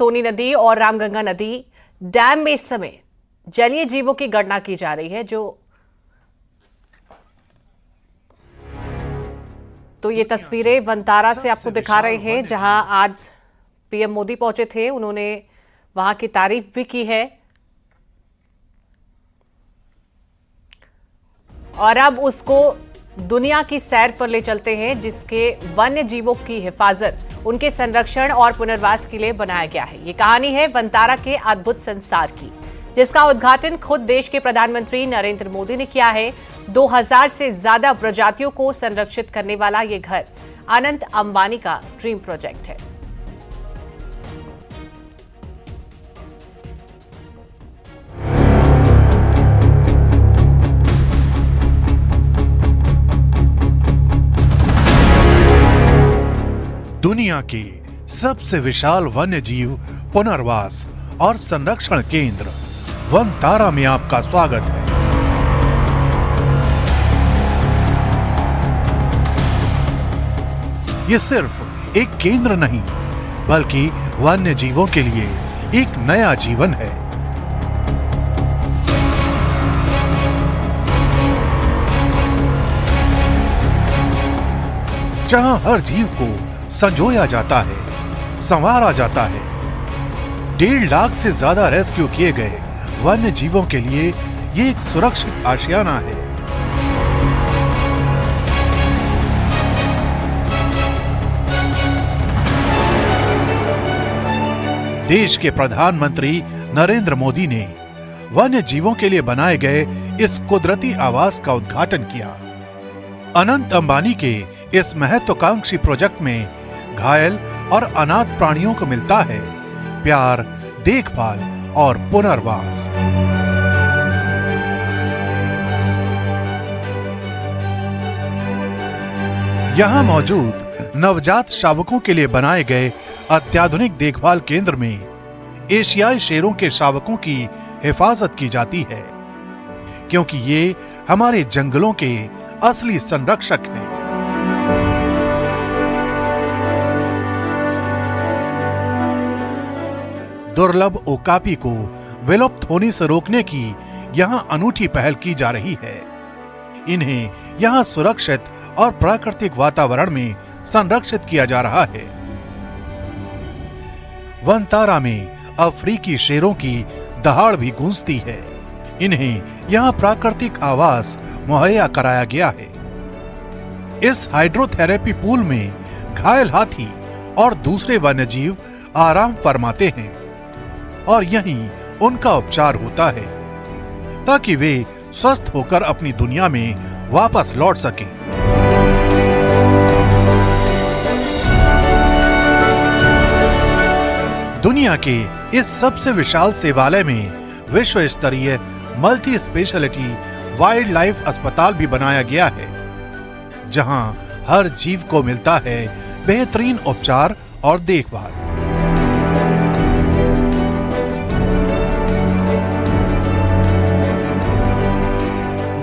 सोनी नदी और रामगंगा नदी डैम में इस समय जलीय जीवों की गणना की जा रही है। तो ये तस्वीरें वनतारा से आपको दिखा रहे हैं, जहां आज पीएम मोदी पहुंचे थे। उन्होंने वहां की तारीफ भी की है और अब उसको दुनिया की सैर पर ले चलते हैं, जिसके वन्य जीवों की हिफाजत, उनके संरक्षण और पुनर्वास के लिए बनाया गया है। ये कहानी है वनतारा के अद्भुत संसार की, जिसका उद्घाटन खुद देश के प्रधानमंत्री नरेंद्र मोदी ने किया है। 2000 से ज्यादा प्रजातियों को संरक्षित करने वाला ये घर अनंत अंबानी का ड्रीम प्रोजेक्ट है। दुनिया के सबसे विशाल वन्य जीव पुनर्वास और संरक्षण केंद्र वनतारा में आपका स्वागत है। ये सिर्फ एक केंद्र नहीं, बल्कि वन्य जीवों के लिए एक नया जीवन है। जहां हर जीव को संजोया जाता है, संवारा जाता है। 1.5 लाख से ज्यादा रेस्क्यू किए गए वन्य जीवों के लिए ये एक सुरक्षित आशियाना है। देश के प्रधानमंत्री नरेंद्र मोदी ने वन्य जीवों के लिए बनाए गए इस कुदरती आवास का उद्घाटन किया। अनंत अंबानी के इस महत्वाकांक्षी प्रोजेक्ट में घायल और अनाथ प्राणियों को मिलता है प्यार, देखभाल और पुनर्वास। यहां मौजूद नवजात शावकों के लिए बनाए गए अत्याधुनिक देखभाल केंद्र में एशियाई शेरों के शावकों की हिफाजत की जाती है, क्योंकि ये हमारे जंगलों के असली संरक्षक हैं। दुर्लभ ओकापी को विलुप्त होने से रोकने की यहां अनूठी पहल की जा रही है। इन्हें यहां सुरक्षित और प्राकृतिक वातावरण में संरक्षित किया जा रहा है। वनतारा में अफ्रीकी शेरों की दहाड़ भी गूंजती है। इन्हें यहां प्राकृतिक आवास मुहैया कराया गया है। इस हाइड्रोथेरेपी पूल में घायल हाथी और दूसरे वन्यजीव आराम फरमाते हैं और यहीं उनका उपचार होता है, ताकि वे स्वस्थ होकर अपनी दुनिया में वापस लौट सकें। दुनिया के इस सबसे विशाल सेवालय में विश्व स्तरीय मल्टी स्पेशलिटी वाइल्ड लाइफ अस्पताल भी बनाया गया है, जहां हर जीव को मिलता है बेहतरीन उपचार और देखभाल।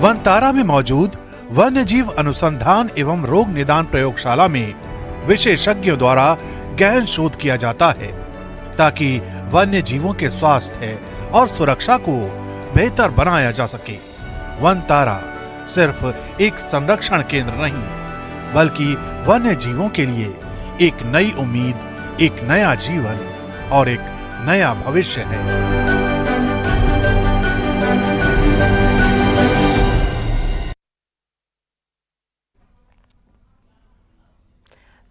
वनतारा में मौजूद वन्यजीव अनुसंधान एवं रोग निदान प्रयोगशाला में विशेषज्ञों द्वारा गहन शोध किया जाता है, ताकि वन्य जीवों के स्वास्थ्य और सुरक्षा को बेहतर बनाया जा सके। वनतारा सिर्फ एक संरक्षण केंद्र नहीं, बल्कि वन्य जीवों के लिए एक नई उम्मीद, एक नया जीवन और एक नया भविष्य है।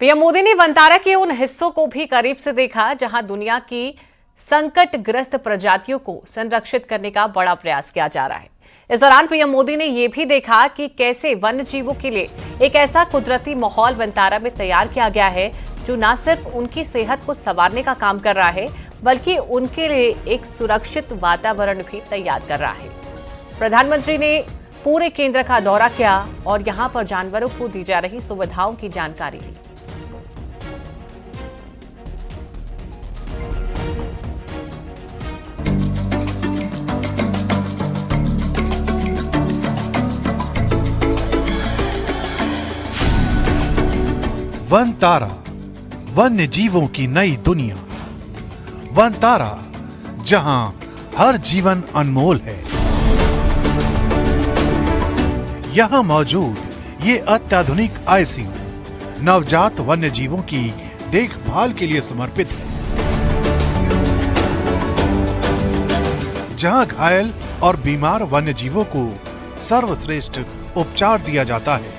पीएम मोदी ने वनतारा के उन हिस्सों को भी करीब से देखा, जहां दुनिया की संकटग्रस्त प्रजातियों को संरक्षित करने का बड़ा प्रयास किया जा रहा है। इस दौरान पीएम मोदी ने यह भी देखा कि कैसे वन्य जीवों के लिए एक ऐसा कुदरती माहौल वनतारा में तैयार किया गया है, जो न सिर्फ उनकी सेहत को संवारने का काम कर रहा है, बल्कि उनके लिए एक सुरक्षित वातावरण भी तैयार कर रहा है। प्रधानमंत्री ने पूरे केंद्र का दौरा किया और यहां पर जानवरों को दी जा रही सुविधाओं की जानकारी ली। वनतारा, वन्य जीवों की नई दुनिया। वनतारा, जहां हर जीवन अनमोल है। यहां मौजूद ये अत्याधुनिक आईसीयू नवजात वन्य जीवों की देखभाल के लिए समर्पित है, जहां घायल और बीमार वन्य जीवों को सर्वश्रेष्ठ उपचार दिया जाता है।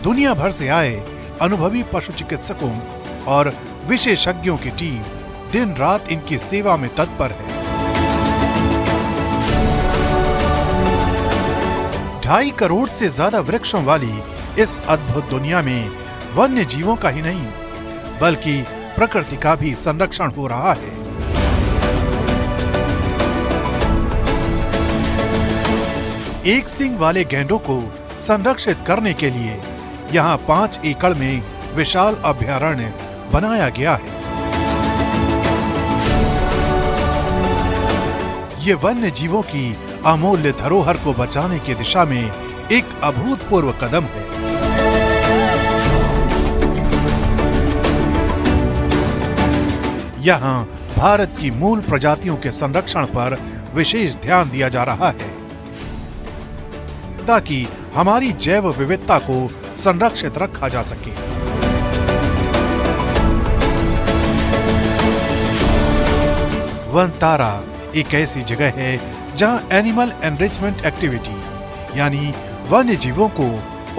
दुनिया भर से आए अनुभवी पशु चिकित्सकों और विशेषज्ञों की टीम दिन रात इनकी सेवा में तत्पर है। 2.5 करोड़ से ज्यादा वृक्षों वाली इस अद्भुत दुनिया में वन्य जीवों का ही नहीं, बल्कि प्रकृति का भी संरक्षण हो रहा है। एक सींग वाले गैंडों को संरक्षित करने के लिए यहाँ 5 एकड़ में विशाल अभयारण्य बनाया गया है। ये वन्य जीवों की अमूल्य धरोहर को बचाने की दिशा में एक अभूतपूर्व कदम है। यहाँ भारत की मूल प्रजातियों के संरक्षण पर विशेष ध्यान दिया जा रहा है, ताकि हमारी जैव विविधता को संरक्षित रखा जा सके। वनतारा एक ऐसी जगह है जहां एनिमल एनरिचमेंट एक्टिविटी यानी वन्य जीवों को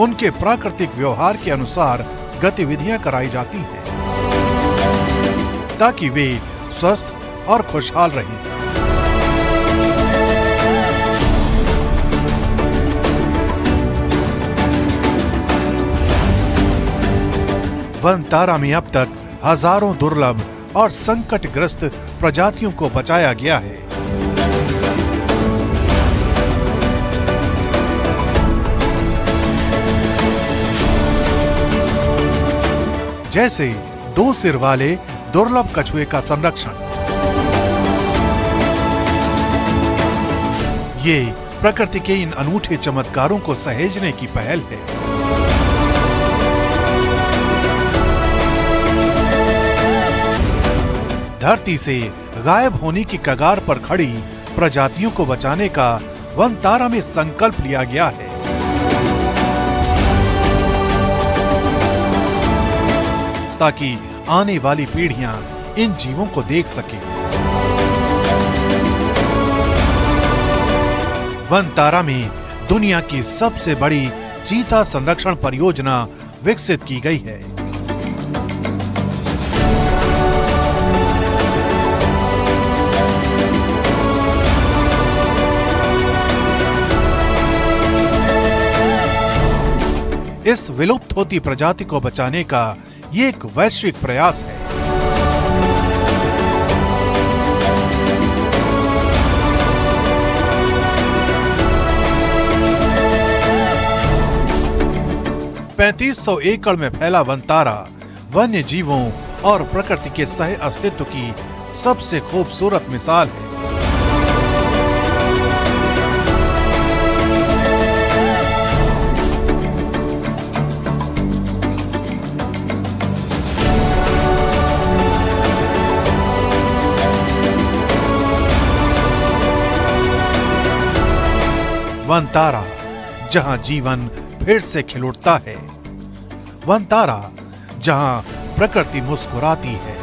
उनके प्राकृतिक व्यवहार के अनुसार गतिविधियां कराई जाती हैं, ताकि वे स्वस्थ और खुशहाल रहें। वनतारा में अब तक हजारों दुर्लभ और संकटग्रस्त प्रजातियों को बचाया गया है। जैसे 2 सिर वाले दुर्लभ कछुए का संरक्षण। ये प्रकृति के इन अनूठे चमत्कारों को सहेजने की पहल है। धरती से गायब होने की कगार पर खड़ी प्रजातियों को बचाने का वनतारा में संकल्प लिया गया है, ताकि आने वाली पीढ़ियां इन जीवों को देख सकें। वनतारा में दुनिया की सबसे बड़ी चीता संरक्षण परियोजना विकसित की गई है। इस विलुप्त होती प्रजाति को बचाने का ये एक वैश्विक प्रयास है। $3500 एकड़ में फैला वनतारा वन्य जीवों और प्रकृति के सह अस्तित्व की सबसे खूबसूरत मिसाल है। वनतारा, जहां जीवन फिर से खिल उठता है। वनतारा, जहां प्रकृति मुस्कुराती है।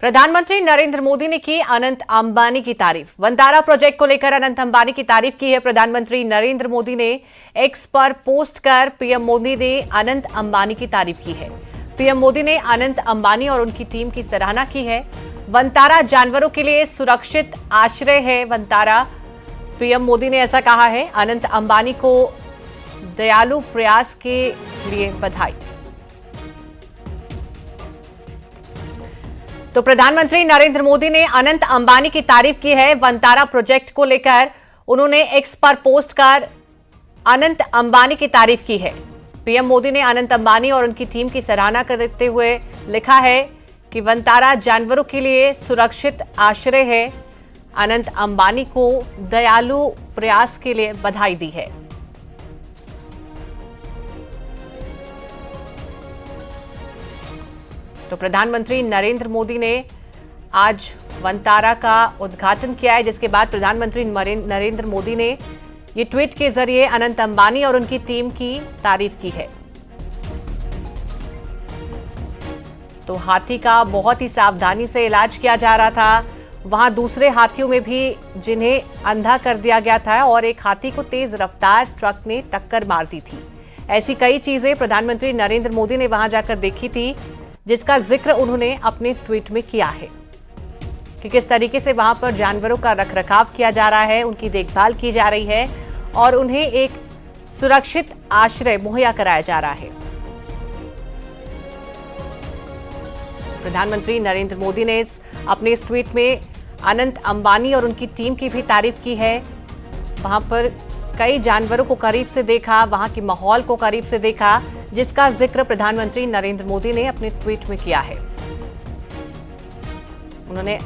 प्रधानमंत्री नरेंद्र मोदी ने की अनंत अंबानी की तारीफ। वनतारा प्रोजेक्ट को लेकर अनंत अंबानी की तारीफ की है प्रधानमंत्री नरेंद्र मोदी ने। एक्स पर पोस्ट कर पीएम मोदी ने अनंत अंबानी की तारीफ की है। पीएम मोदी ने अनंत अंबानी और उनकी टीम की सराहना की है। वनतारा जानवरों के लिए सुरक्षित आश्रय है। वनतारा, पीएम मोदी ने ऐसा कहा है। अनंत अंबानी को दयालु प्रयास के लिए बधाई। तो प्रधानमंत्री नरेंद्र मोदी ने अनंत अंबानी की तारीफ की है। वनतारा प्रोजेक्ट को लेकर उन्होंने एक्स पर पोस्ट कर अनंत अंबानी की तारीफ की है। पीएम मोदी ने अनंत अंबानी और उनकी टीम की सराहना करते हुए लिखा है कि वनतारा जानवरों के लिए सुरक्षित आश्रय है। अनंत अंबानी को दयालु प्रयास के लिए बधाई दी है। तो प्रधानमंत्री नरेंद्र मोदी ने आज वनतारा का उद्घाटन किया है, जिसके बाद प्रधानमंत्री नरेंद्र मोदी ने ये ट्वीट के जरिए अनंत अंबानी और उनकी टीम की तारीफ की है। तो हाथी का बहुत ही सावधानी से इलाज किया जा रहा था। वहां दूसरे हाथियों में भी जिन्हें अंधा कर दिया गया था और एक हाथी को तेज रफ्तार ट्रक ने टक्कर मार दी थी। ऐसी कई चीजें प्रधानमंत्री नरेंद्र मोदी ने वहां जाकर देखी थी, जिसका जिक्र उन्होंने अपने ट्वीट में किया है कि किस तरीके से वहां पर जानवरों का रखरखाव किया जा रहा है, उनकी देखभाल की जा रही है और उन्हें एक सुरक्षित आश्रय मुहैया कराया जा रहा है। प्रधानमंत्री नरेंद्र मोदी ने अपने इस ट्वीट में अनंत अंबानी और उनकी टीम की भी तारीफ की है। वहां पर कई जानवरों को करीब से देखा, वहां के माहौल को करीब से देखा, जिसका जिक्र प्रधानमंत्री नरेंद्र मोदी ने अपने ट्वीट में किया है। उन्होंने